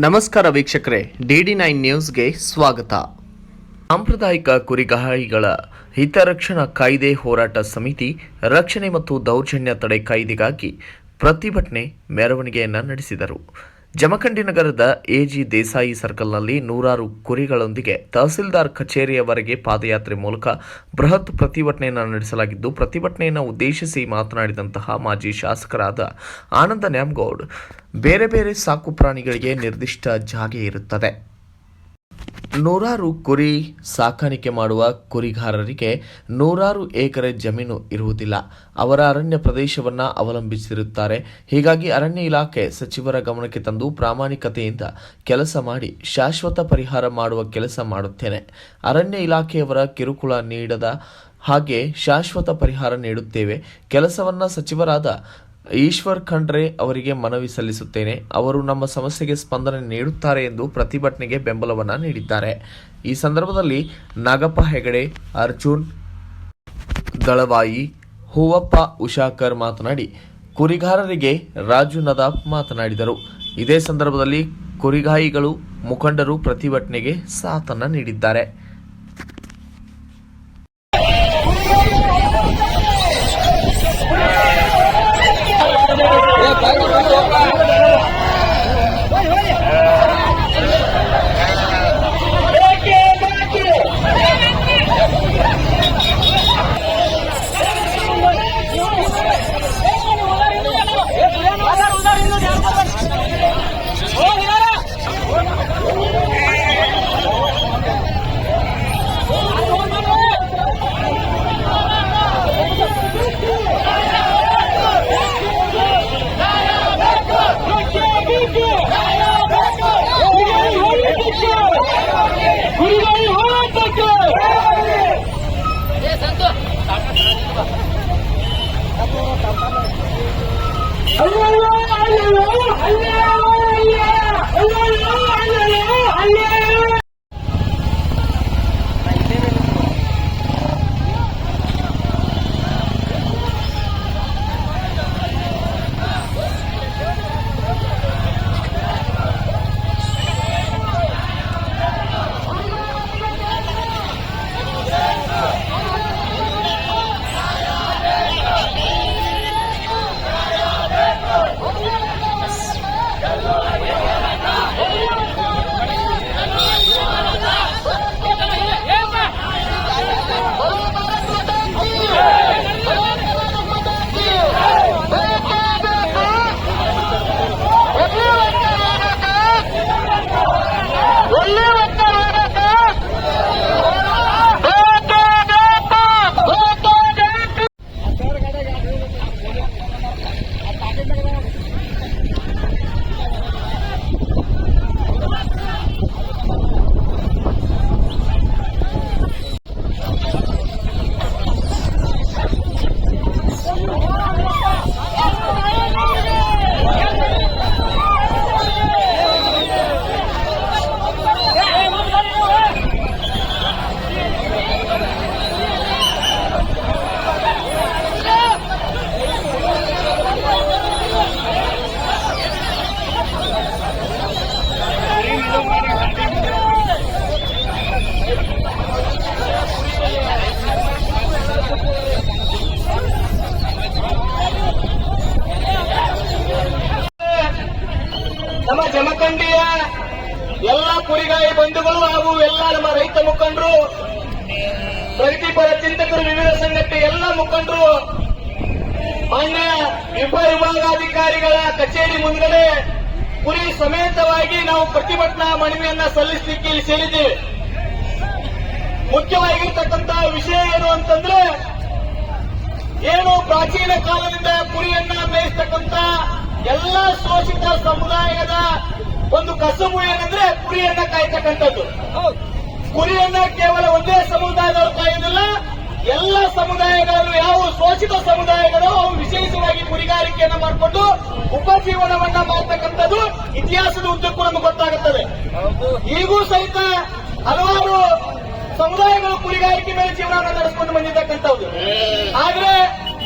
ನಮಸ್ಕಾರ ವೀಕ್ಷಕರೇ, DD9 ನ್ಯೂಸ್ಗೆ ಸ್ವಾಗತ. ಸಾಂಪ್ರದಾಯಿಕ ಕುರಿಗಾಹಿಗಳ ಹಿತರಕ್ಷಣಾ ಕಾಯ್ದೆ ಹೋರಾಟ ಸಮಿತಿ ರಕ್ಷಣೆ ಮತ್ತು ದೌರ್ಜನ್ಯ ತಡೆ ಕಾಯ್ದೆಗಾಗಿ ಪ್ರತಿಭಟನೆ ಮೆರವಣಿಗೆಯನ್ನು ನಡೆಸಿದರು. ಜಮಖಂಡಿ ನಗರದ ಎಜಿ ದೇಸಾಯಿ ಸರ್ಕಲ್ನಲ್ಲಿ ನೂರಾರು ಕುರಿಗಳೊಂದಿಗೆ ತಹಸೀಲ್ದಾರ್ ಕಚೇರಿಯವರೆಗೆ ಪಾದಯಾತ್ರೆ ಮೂಲಕ ಬೃಹತ್ ಪ್ರತಿಭಟನೆಯನ್ನು ನಡೆಸಲಾಗಿದ್ದು, ಪ್ರತಿಭಟನೆಯನ್ನು ಉದ್ದೇಶಿಸಿ ಮಾತನಾಡಿದಂತಹ ಮಾಜಿ ಶಾಸಕರಾದ ಆನಂದ ನ್ಯಾಮಗೌಡ್, ಬೇರೆ ಬೇರೆ ಸಾಕು ಪ್ರಾಣಿಗಳಿಗೆ ನಿರ್ದಿಷ್ಟ ಜಾಗ ಇರುತ್ತದೆ. ನೂರಾರು ಕುರಿ ಸಾಕಾಣಿಕೆ ಮಾಡುವ ಕುರಿಗಾರರಿಗೆ ನೂರಾರು ಎಕರೆ ಜಮೀನು ಇರುವುದಿಲ್ಲ. ಅವರ ಅರಣ್ಯ ಪ್ರದೇಶವನ್ನು ಅವಲಂಬಿಸಿರುತ್ತಾರೆ. ಹೀಗಾಗಿ ಅರಣ್ಯ ಇಲಾಖೆ ಸಚಿವರ ಗಮನಕ್ಕೆ ತಂದು ಪ್ರಾಮಾಣಿಕತೆಯಿಂದ ಕೆಲಸ ಮಾಡಿ ಶಾಶ್ವತ ಪರಿಹಾರ ಮಾಡುವ ಕೆಲಸ ಮಾಡುತ್ತೇನೆ. ಅರಣ್ಯ ಇಲಾಖೆಯವರ ಕಿರುಕುಳ ನೀಡದ ಹಾಗೆ ಶಾಶ್ವತ ಪರಿಹಾರ ನೀಡುತ್ತೇವೆ. ಕೆಲಸವನ್ನ ಸಚಿವರಾದ ಈಶ್ವರ್ ಖಂಡ್ರೆ ಅವರಿಗೆ ಮನವಿ ಸಲ್ಲಿಸುತ್ತೇನೆ. ಅವರು ನಮ್ಮ ಸಮಸ್ಯೆಗೆ ಸ್ಪಂದನೆ ನೀಡುತ್ತಾರೆ ಎಂದು ಪ್ರತಿಭಟನೆಗೆ ಬೆಂಬಲವನ್ನು ನೀಡಿದ್ದಾರೆ. ಈ ಸಂದರ್ಭದಲ್ಲಿ ನಾಗಪ್ಪ ಹೆಗಡೆ, ಅರ್ಜುನ್ ದಳವಾಯಿ, ಹೂವಪ್ಪ ಉಷಾಕರ್ ಮಾತನಾಡಿ, ಕುರಿಗಾರರಿಗೆ ರಾಜು ನದಾಫ್ ಮಾತನಾಡಿದರು. ಇದೇ ಸಂದರ್ಭದಲ್ಲಿ ಕುರಿಗಾಯಿಗಳು ಮುಖಂಡರು ಪ್ರತಿಭಟನೆಗೆ ಸಾಥನ್ನು ನೀಡಿದ್ದಾರೆ. ನಮ್ಮ ಜಮಖಂಡಿಯ ಎಲ್ಲ ಕುರಿಗಾಯಿ ಬಂಧುಗಳು ಹಾಗೂ ಎಲ್ಲ ನಮ್ಮ ರೈತ ಮುಖಂಡರು, ಪ್ರಗತಿಪರ ಚಿಂತಕರು, ವಿವಿಧ ಸಂಘಟನೆ ಎಲ್ಲ ಮುಖಂಡರು ಮಾನ್ಯ ಉಪವಿಭಾಗಾಧಿಕಾರಿಗಳ ಕಚೇರಿ ಮುಂದಗಡೆ ಕುರಿ ಸಮೇತವಾಗಿ ನಾವು ಪ್ರತಿಭಟನಾ ಮನವಿಯನ್ನ ಸಲ್ಲಿಸಲಿಕ್ಕೆ ಇಲ್ಲಿ ಸೇರಿದ್ದೇವೆ. ಮುಖ್ಯವಾಗಿರ್ತಕ್ಕಂತಹ ವಿಷಯ ಏನು ಅಂತಂದ್ರೆ, ಏನು ಪ್ರಾಚೀನ ಕಾಲದಿಂದ ಕುರಿಯನ್ನ ಮೇಯಿಸ್ತಕ್ಕಂಥ ಎಲ್ಲ ಶೋಷಿತ ಸಮುದಾಯದ ಒಂದು ಕಸುಬು ಏನಂದ್ರೆ ಕುರಿಯನ್ನ ಕಾಯ್ತಕ್ಕಂಥದ್ದು. ಕುರಿಯನ್ನ ಕೇವಲ ಒಂದೇ ಸಮುದಾಯದವರು ಕಾಯುವುದಿಲ್ಲ, ಎಲ್ಲ ಸಮುದಾಯಗಳಲ್ಲೂ ಯಾವ ಶೋಷಿತ ಸಮುದಾಯಗಳು ಅವು ವಿಶೇಷವಾಗಿ ಕುರಿಗಾರಿಕೆಯನ್ನು ಮಾಡಿಕೊಂಡು ಉಪಜೀವನವನ್ನ ಮಾಡತಕ್ಕಂಥದ್ದು ಇತಿಹಾಸದ ಉದ್ದಕ್ಕೂ ನಮಗೆ ಗೊತ್ತಾಗುತ್ತದೆ. ಈಗೂ ಸಹಿತ ಹಲವಾರು ಸಮುದಾಯಗಳು ಕುರಿಗಾರಿಕೆ ಮೇಲೆ ಜೀವನ ನಡೆಸಿಕೊಂಡು ಬಂದಿರತಕ್ಕಂಥದ್ದು. ಆದ್ರೆ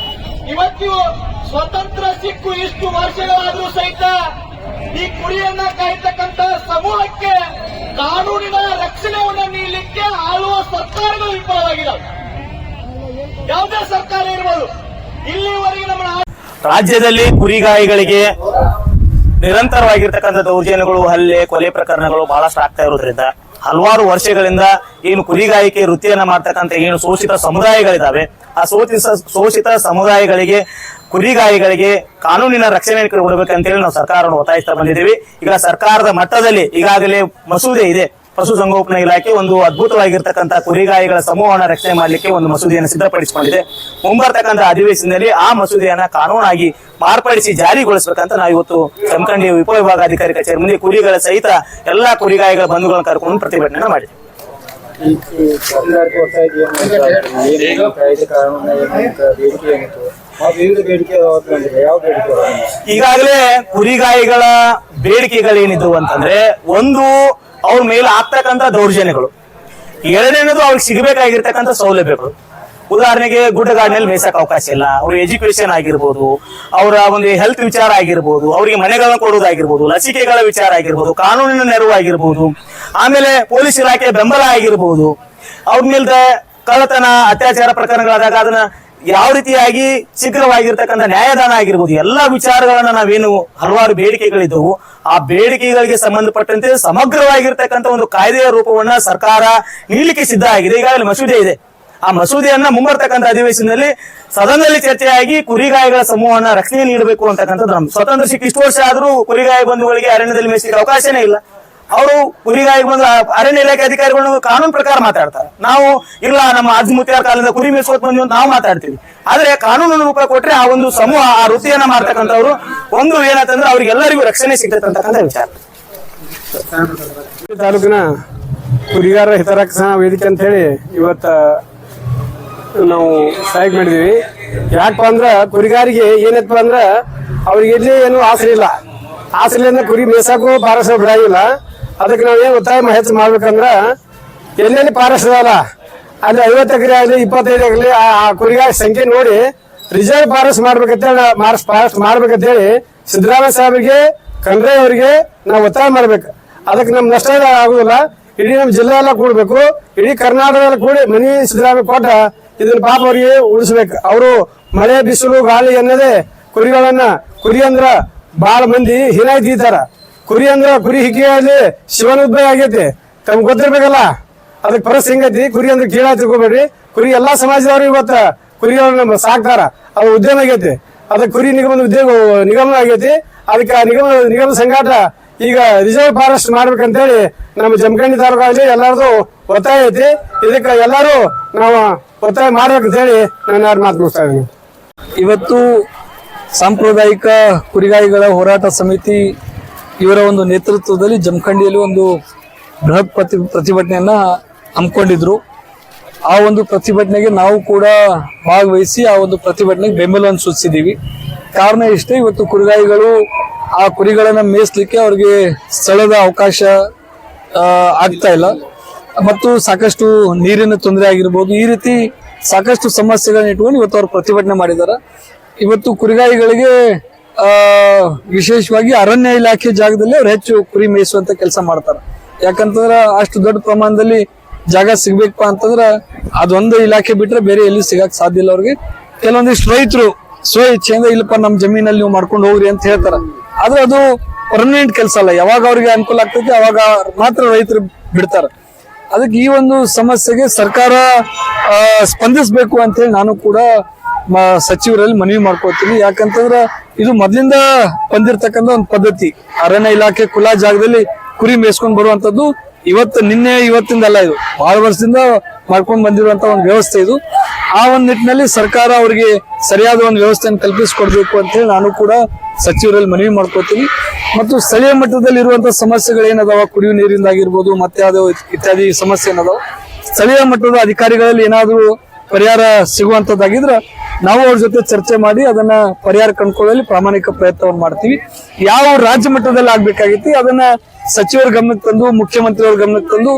ಇವತ್ತು ಸ್ವತಂತ್ರ ಸಿಕ್ಕು ಇಷ್ಟು ವರ್ಷಗಳಾದರೂ ಸಹಿತ ಈ ಕುರಿಯನ್ನ ಕಾಯ್ತಕ್ಕಂತ ಸಮೂಹಕ್ಕೆ ಕಾನೂನಿನ ರಕ್ಷಣೆಯನ್ನು ನೀಡಲಿಕ್ಕೆ ಆಳುವ ಸರ್ಕಾರಗಳು ವಿಫಲವಾಗಿದ್ದಾವೆ. ಯಾವುದೇ ಸರ್ಕಾರ ಇರ್ಬೋದು, ಇಲ್ಲಿವರೆಗೆ ನಮ್ಮ ರಾಜ್ಯದಲ್ಲಿ ಕುರಿಗಾಯಿಗಳಿಗೆ ನಿರಂತರವಾಗಿರ್ತಕ್ಕಂಥ ದೌರ್ಜನ್ಯಗಳು, ಹಲ್ಲೆ, ಕೊಲೆ ಪ್ರಕರಣಗಳು ಬಹಳಷ್ಟು ಆಗ್ತಾ ಇರೋದ್ರಿಂದ ಹಲವಾರು ವರ್ಷಗಳಿಂದ ಏನು ಕುರಿಗಾಯಿಕೆ ವೃತ್ತಿಯನ್ನ ಮಾಡ್ತಕ್ಕಂಥ ಏನು ಶೋಷಿತ ಸಮುದಾಯಗಳಿದಾವೆ, ಆ ಶೋಷಿತ ಸಮುದಾಯಗಳಿಗೆ, ಕುರಿಗಾಯಿಗಳಿಗೆ ಕಾನೂನಿನ ರಕ್ಷಣೆ ಕೊಡಬೇಕಂತೇಳಿ ನಾವು ಸರ್ಕಾರವನ್ನು ಒತ್ತಾಯಿಸ್ತಾ ಬಂದಿದ್ದೀವಿ. ಈಗ ಸರ್ಕಾರದ ಮಟ್ಟದಲ್ಲಿ ಈಗಾಗಲೇ ಮಸೂದೆ ಇದೆ. ಪಶುಸಂಗೋಪನಾ ಇಲಾಖೆ ಒಂದು ಅದ್ಭುತವಾಗಿರ್ತಕ್ಕಂಥ ಕುರಿಗಾಯಿಗಳ ಸಮೂಹವನ್ನು ರಕ್ಷಣೆ ಮಾಡಲಿಕ್ಕೆ ಒಂದು ಮಸೂದೆಯನ್ನು ಸಿದ್ಧಪಡಿಸಿಕೊಂಡಿದೆ. ಮುಂಬರ್ತಕ್ಕಂಥ ಅಧಿವೇಶನದಲ್ಲಿ ಆ ಮಸೂದೆಯನ್ನ ಕಾನೂನಾಗಿ ಮಾರ್ಪಡಿಸಿ ಜಾರಿಗೊಳಿಸಬೇಕಂತ ನಾವು ಇವತ್ತು ಜಮಖಂಡಿ ಉಪವಿಭಾಗಾಧಿಕಾರಿ ಕಚೇರಿ ಮುಂದೆ ಕುರಿಗಳ ಸಹಿತ ಎಲ್ಲಾ ಕುರಿಗಾಯಿಗಳ ಬಂಧುಗಳನ್ನು ಕರ್ಕೊಂಡು ಪ್ರತಿಭಟನೆ ಮಾಡಿದೆ. ಈಗಾಗಲೇ ಕುರಿಗಾಯಿಗಳ ಬೇಡಿಕೆಗಳೇನಿದ್ವು ಅಂತಂದ್ರೆ, ಒಂದು ಅವ್ರ ಮೇಲೆ ಆಗ್ತಕ್ಕಂಥ ದೌರ್ಜನ್ಯಗಳು, ಎರಡನೇದು ಅವ್ರಿಗೆ ಸಿಗಬೇಕಾಗಿರ್ತಕ್ಕಂಥ ಸೌಲಭ್ಯಗಳು. ಉದಾಹರಣೆಗೆ ಗುಡ್ಡಗಾಡಿನಲ್ಲಿ ಮೇಯ್ಸಕ್ ಅವಕಾಶ ಇಲ್ಲ, ಅವ್ರ ಎಜುಕೇಶನ್ ಆಗಿರ್ಬೋದು, ಅವರ ಒಂದು ಹೆಲ್ತ್ ವಿಚಾರ ಆಗಿರ್ಬೋದು, ಅವರಿಗೆ ಮನೆಗಳನ್ನ ಕೊಡುವುದಾಗಿರ್ಬೋದು, ಲಸಿಕೆಗಳ ವಿಚಾರ ಆಗಿರ್ಬೋದು, ಕಾನೂನಿನ ನೆರವು ಆಗಿರ್ಬೋದು, ಆಮೇಲೆ ಪೊಲೀಸ್ ಇಲಾಖೆ ಬೆಂಬಲ ಆಗಿರ್ಬೋದು, ಅವ್ರ ಮೇಲ್ದ ಕಳ್ಳತನ, ಅತ್ಯಾಚಾರ ಪ್ರಕರಣಗಳಾದಾಗ ಅದನ್ನ ಯಾವ ರೀತಿಯಾಗಿ ಶೀಘ್ರವಾಗಿರ್ತಕ್ಕಂಥ ನ್ಯಾಯದಾನ ಆಗಿರ್ಬೋದು, ಎಲ್ಲಾ ವಿಚಾರಗಳನ್ನ ನಾವೇನು ಹಲವಾರು ಬೇಡಿಕೆಗಳಿದ್ದವು, ಆ ಬೇಡಿಕೆಗಳಿಗೆ ಸಂಬಂಧಪಟ್ಟಂತೆ ಸಮಗ್ರವಾಗಿರ್ತಕ್ಕಂಥ ಒಂದು ಕಾಯ್ದೆಯ ರೂಪವನ್ನ ಸರ್ಕಾರ ನೀಡಲಿಕ್ಕೆ ಸಿದ್ಧ ಆಗಿದೆ. ಈಗಾಗಲೇ ಮಸೂದೆ ಇದೆ. ಆ ಮಸೂದೆಯನ್ನ ಮುಂಬರ್ತಕ್ಕಂಥ ಅಧಿವೇಶನದಲ್ಲಿ ಸದನದಲ್ಲಿ ಚರ್ಚೆಯಾಗಿ ಕುರಿಗಾಯಿಗಳ ಸಮೂಹವನ್ನ ರಕ್ಷಣೆ ನೀಡಬೇಕು ಅಂತಕ್ಕಂಥದ್ದು ನಮ್ಮ ಸ್ವತಂತ್ರ ಸಿಕ್ಕ ಇಷ್ಟು ವರ್ಷ ಆದ್ರೂ ಕುರಿಗಾಯಿ ಬಂಧುಗಳಿಗೆ ಅರಣ್ಯದಲ್ಲಿ ಮೇಯಿಸಲಿಕ್ಕೆ ಅವಕಾಶನೇ ಇಲ್ಲ. ಅವರು ಕುರಿಗಾಯಿ ಬಂದು ಅರಣ್ಯ ಇಲಾಖೆ ಅಧಿಕಾರಿಗಳು ಕಾನೂನು ಪ್ರಕಾರ ಮಾತಾಡ್ತಾರೆ. ನಾವು ಇಲ್ಲ, ನಮ್ಮ ಅಜ್ಜ ಮುತ್ಯಾರ ಕಾಲದಿಂದ ಕುರಿ ಮೇಯಿಸ್ಕೊತ್ ಬಂದ್ವಿ ಅಂತ ನಾವು ಮಾತಾಡ್ತೀವಿ. ಆದ್ರೆ ಕಾನೂನು ರೂಪ ಕೊಟ್ರೆ ಆ ಒಂದು ಸಮೂಹ, ಆ ವೃತ್ತಿಯನ್ನ ಮಾಡ್ತಕ್ಕಂಥವ್ರು ಒಂದು ಏನಂತಂದ್ರೆ ಅವ್ರಿಗೆಲ್ಲರಿಗೂ ರಕ್ಷಣೆ ಸಿಗ್ತದೆ ಅಂತಕ್ಕಂಥ ವಿಚಾರ. ತಾಲೂಕಿನ ಕುರಿಗಾರ ಹಿತರಕ್ಷಣಾ ವೇದಿಕೆ ಅಂತ ಹೇಳಿ ಇವತ್ತ ನಾವು ಸ್ಟ್ರೈಕ್ ಮಾಡಿದೀವಿ. ಯಾಕಪ್ಪ ಅಂದ್ರ ಕುರಿಗಾರಿಗೆ ಏನಪ್ಪ ಅಂದ್ರ ಅವ್ರಿಗೆ ಎಲ್ಲಿ ಏನು ಆಸರೆ ಇಲ್ಲ. ಆಸರೆಯಿಂದ ಕುರಿ ಮೇಸಾಕು ಪಾರಸ ಬಿಡಾಗಿಲ್ಲ. ಅದಕ್ಕೆ ನಾವ್ ಏನ್ ಒತ್ತಾಯ ಹೆಚ್ಚು ಮಾಡ್ಬೇಕಂದ್ರ, ಎಲ್ಲೆಲ್ಲಿ ಪಾರಸ್ ಅಲ್ಲ ಅಲ್ಲಿ 50 ಎಕರೆ ಆಗಲಿ 25 ಆಗಲಿ ಆ ಕುರಿಗಾರ ಸಂಖ್ಯೆ ನೋಡಿ ರಿಸರ್ವ್ ಪಾರಸ್ ಮಾಡ್ಬೇಕಂತೇಳಿ ಪಾರಸ್ ಮಾಡ್ಬೇಕಂತೇಳಿ ಸಿದ್ದರಾಮಯ್ಯ ಸಾಹೇಬರಿಗೆ, ಖಂಡ್ರೆ ಅವರಿಗೆ ನಾವು ಒತ್ತಾಯ ಮಾಡ್ಬೇಕು. ಅದಕ್ಕೆ ನಮ್ ನಷ್ಟ ಆಗುದಿಲ್ಲ. ಇಡೀ ನಮ್ಮ ಜಿಲ್ಲೆ ಎಲ್ಲ ಕೂಡ್ಬೇಕು, ಇಡೀ ಕರ್ನಾಟಕದಲ್ಲಿ ಕೂಡಿ ಮನಿ ಸಿದ್ದರಾಮಯ್ಯ ಕೊಟ್ಟ ಇದನ್ನ ಪಾಪ ಅವರಿಗೆ ಉಳಿಸ್ಬೇಕು. ಅವರು ಮಳೆ, ಬಿಸಿಲು, ಗಾಳಿ ಅನ್ನೋದೇ ಕುರಿಗಳನ್ನ, ಕುರಿ ಅಂದ್ರ ಬಹಳ ಮಂದಿ ಹೀನಾಗಿ ತೀತಾರ. ಕುರಿ ಅಂದ್ರ ಕುರಿ ಹಿಕ್ಕಿಯಲ್ಲಿ ಶಿವನ ಉದ್ಭವ ಆಗೈತಿ, ತಮ್ಗೆ ಗೊತ್ತಿರ್ಬೇಕಲ್ಲ. ಅದಕ್ಕೆ ಪರಿಸ್ಥಿತಿ ಹಿಂಗೈತಿ. ಕುರಿ ಅಂದ್ರೆ ಕೀಳಾಗಿ ತಿಳ್ಕೊಬೇಡ್ರಿ. ಕುರಿ ಎಲ್ಲಾ ಸಮಾಜದವರು ಇವತ್ತ ಕುರಿಗಳನ್ನ ಸಾಕ್ತಾರ, ಅದು ಉದ್ಯಮ ಆಗೈತಿ. ಅದಕ್ಕೆ ಕುರಿ ನಿಗಮದ ನಿಗಮ ಆಗೈತಿ. ಅದಕ್ಕೆ ನಿಗಮ ಸಂಘಾಟ ಈಗ ರಿಸರ್ವ್ ಫಾರೆಸ್ಟ್ ಮಾಡ್ಬೇಕಂತೇಳಿ ನಮ್ಮ ಜಮಖಂಡಿ ತಾಲೂಕಾಗಲಿ ಎಲ್ಲಾರ್ದು ಒತ್ತಾಯ ಐತಿ. ಇದಕ್ಕೆ ಎಲ್ಲಾರು ನಾವು ಒತ್ತಾಯ ಮಾಡ್ಬೇಕಂತ ಹೇಳಿ ನಾನು ಯಾರು ಮಾತು ಮುಗಿಸ್ತಾ ಇದ್ದೀನಿ. ಇವತ್ತು ಸಾಂಪ್ರದಾಯಿಕ ಕುರಿಗಾಯಿಗಳ ಹೋರಾಟ ಸಮಿತಿ ಇವರ ಒಂದು ನೇತೃತ್ವದಲ್ಲಿ ಜಮಖಂಡಿಯಲ್ಲಿ ಒಂದು ಬೃಹತ್ ಪ್ರತಿಭಟನೆಯನ್ನ ಹಮ್ಮಿಕೊಂಡಿದ್ರು. ಆ ಒಂದು ಪ್ರತಿಭಟನೆಗೆ ನಾವು ಕೂಡ ಭಾಗವಹಿಸಿ ಆ ಒಂದು ಪ್ರತಿಭಟನೆಗೆ ಬೆಂಬಲವನ್ನು ಸೂಚಿಸಿದ್ದೀವಿ. ಕಾರಣ ಇಷ್ಟೇ, ಇವತ್ತು ಕುರಿಗಾಯಿಗಳು ಆ ಕುರಿಗಳನ್ನ ಮೇಯಿಸ್ಲಿಕ್ಕೆ ಅವ್ರಿಗೆ ಸ್ಥಳದ ಅವಕಾಶ ಆಗ್ತಾ ಇಲ್ಲ ಮತ್ತು ಸಾಕಷ್ಟು ನೀರಿನ ತೊಂದರೆ ಆಗಿರ್ಬೋದು. ಈ ರೀತಿ ಸಾಕಷ್ಟು ಸಮಸ್ಯೆಗಳನ್ನ ಇಟ್ಕೊಂಡು ಇವತ್ತು ಅವ್ರು ಪ್ರತಿಭಟನೆ ಮಾಡಿದ್ದಾರೆ. ಇವತ್ತು ಕುರಿಗಾಯಿಗಳಿಗೆ ವಿಶೇಷವಾಗಿ ಅರಣ್ಯ ಇಲಾಖೆ ಜಾಗದಲ್ಲಿ ಅವ್ರು ಹೆಚ್ಚು ಕುರಿ ಮೇಯಿಸುವಂತ ಕೆಲಸ ಮಾಡ್ತಾರೆ. ಯಾಕಂತಂದ್ರ ಅಷ್ಟು ದೊಡ್ಡ ಪ್ರಮಾಣದಲ್ಲಿ ಜಾಗ ಸಿಗ್ಬೇಕಪ್ಪ ಅಂತಂದ್ರ ಅದೊಂದು ಇಲಾಖೆ ಬಿಟ್ರೆ ಬೇರೆ ಎಲ್ಲಿ ಸಿಗಕ್ ಸಾಧ್ಯ ಇಲ್ಲ ಅವ್ರಿಗೆ. ಕೆಲವೊಂದಿಷ್ಟು ರೈತರು ಸ್ವ ಇಚ್ಛೆಯಿಂದ ಇಲ್ಲಪ್ಪ ನಮ್ ಜಮೀನಲ್ಲಿ ನೀವು ಮಾಡ್ಕೊಂಡು ಹೋಗ್ರಿ ಅಂತ ಹೇಳ್ತಾರ. ಆದ್ರೆ ಅದು ಪರ್ಮನೆಂಟ್ ಕೆಲಸ ಅಲ್ಲ. ಯಾವಾಗ ಅವ್ರಿಗೆ ಅನುಕೂಲ ಆಗ್ತೈತಿ ಅವಾಗ ಮಾತ್ರ ರೈತರು ಬಿಡ್ತಾರ. ಅದಕ್ಕೆ ಈ ಒಂದು ಸಮಸ್ಯೆಗೆ ಸರ್ಕಾರ ಸ್ಪಂದಿಸಬೇಕು ಅಂತ ಹೇಳಿ ನಾನು ಕೂಡ ಸಚಿವರಲ್ಲಿ ಮನವಿ ಮಾಡ್ಕೋತೀನಿ. ಯಾಕಂತಂದ್ರ ಇದು ಮೊದ್ಲಿಂದ ಬಂದಿರತಕ್ಕಂತ ಒಂದು ಪದ್ಧತಿ. ಅರಣ್ಯ ಇಲಾಖೆ ಖುಲ್ಲಾ ಜಾಗದಲ್ಲಿ ಕುರಿ ಮೇಯಿಸ್ಕೊಂಡ್ ಬರುವಂತದ್ದು ಇವತ್ತಿಂದಲ್ಲ, ಇದು ಬಹಳ ವರ್ಷದಿಂದ ಮಾಡ್ಕೊಂಡು ಬಂದಿರುವಂತ ಒಂದು ವ್ಯವಸ್ಥೆ ಇದು. ಆ ಒಂದು ನಿಟ್ಟಿನಲ್ಲಿ ಸರ್ಕಾರ ಅವರಿಗೆ ಸರಿಯಾದ ಒಂದು ವ್ಯವಸ್ಥೆಯನ್ನು ಕಲ್ಪಿಸಿಕೊಡ್ಬೇಕು ಅಂತ ಹೇಳಿ ನಾನು ಕೂಡ ಸಚಿವರಲ್ಲಿ ಮನವಿ ಮಾಡ್ಕೋತೀನಿ. ಮತ್ತು ಸ್ಥಳೀಯ ಮಟ್ಟದಲ್ಲಿ ಇರುವಂತಹ ಸಮಸ್ಯೆಗಳೇನದಾವ, ಕುಡಿಯುವ ನೀರಿಂದ ಆಗಿರ್ಬೋದು, ಮತ್ತೆ ಯಾವ್ದು ಇತ್ಯಾದಿ ಸಮಸ್ಯೆ ಏನದಾವ, ಸ್ಥಳೀಯ ಮಟ್ಟದ ಅಧಿಕಾರಿಗಳಲ್ಲಿ ಏನಾದ್ರೂ ಪರಿಹಾರ ಸಿಗುವಂತದ್ದಾಗಿದ್ರೆ ನಾವು ಅವ್ರ ಜೊತೆ ಚರ್ಚೆ ಮಾಡಿ ಅದನ್ನ ಪರಿಹಾರ ಕಂಡುಕೊಳ್ಳಲು ಪ್ರಾಮಾಣಿಕ ಪ್ರಯತ್ನವನ್ನು ಮಾಡ್ತೀವಿ. ಯಾವ ರಾಜ್ಯ ಮಟ್ಟದಲ್ಲಿ ಆಗ್ಬೇಕಾಗಿತ್ತು ಅದನ್ನ ಸಚಿವರ ಗಮನಕ್ಕೆ ತಂದು, ಮುಖ್ಯಮಂತ್ರಿಯವ್ರ ಗಮನಕ್ಕೆ ತಂದು,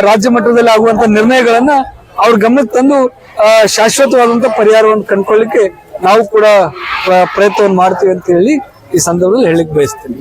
ರಾಜ್ಯ ಮಟ್ಟದಲ್ಲಿ ಆಗುವಂತ ನಿರ್ಣಯಗಳನ್ನ ಅವ್ರ ಗಮನಕ್ಕೆ ತಂದು ಶಾಶ್ವತವಾದಂತ ಪರಿಹಾರವನ್ನು ಕಂಡುಕೊಳ್ಳಿಕ್ಕೆ ನಾವು ಕೂಡ ಪ್ರಯತ್ನವನ್ನು ಮಾಡ್ತೀವಿ ಅಂತ ಹೇಳಿ ಈ ಸಂದರ್ಭದಲ್ಲಿ ಹೇಳಿಕ್ ಬಯಸ್ತೀನಿ.